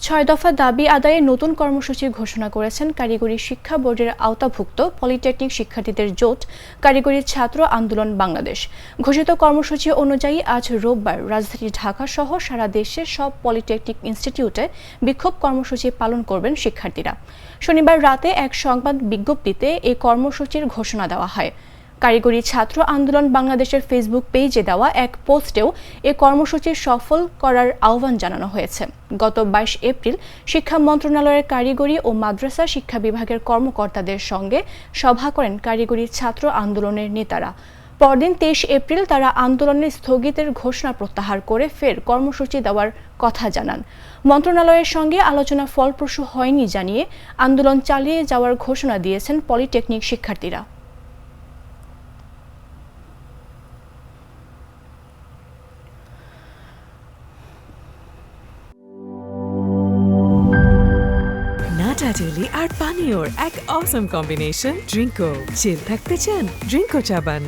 6 দফা দাবি আদায়ে নতুন কর্মসূচি ঘোষণা করেছেন কারিগরি শিক্ষা বোর্ডের আওতাভুক্ত পলিটেকনিক শিক্ষার্থীদের জোট কারিগরি ছাত্র আন্দোলন বাংলাদেশ। ঘোষিত কর্মসূচি অনুযায়ী আজ রোববার রাজধানী ঢাকা সহ সারা দেশের সব পলিটেকনিক ইনস্টিটিউটে বিক্ষোভ কর্মসূচি পালন করবেন শিক্ষার্থীরা। শনিবার রাতে এক সংবাদ বিজ্ঞপ্তিতে এই কর্মসূচির ঘোষণা দেওয়া হয়। কারিগরি ছাত্র আন্দোলন বাংলাদেশের ফেসবুক পেজে দেওয়া এক পোস্টেও এ কর্মসূচি সফল করার আহ্বান জানানো হয়েছে। গত 22 এপ্রিল শিক্ষা মন্ত্রণালয়ের কারিগরি ও মাদ্রাসা শিক্ষা বিভাগের কর্মকর্তাদের সঙ্গে সভা করেন কারিগরি ছাত্র আন্দোলনের নেতারা। পরদিন 23 এপ্রিল তারা আন্দোলনের স্থগিতের ঘোষণা প্রত্যাহার করে ফের কর্মসূচি দেওয়ার কথা জানান। মন্ত্রণালয়ের সঙ্গে আলোচনা ফলপ্রসূ হয়নি জানিয়ে আন্দোলন চালিয়ে যাওয়ার ঘোষণা দিয়েছেন পলিটেকনিক শিক্ষার্থীরা। নাটাডেলি আর পানীয়র এক অসম কম্বিনেশন ড্রিঙ্কো। চিল থাকতে চান ড্রিঙ্কো চাবান।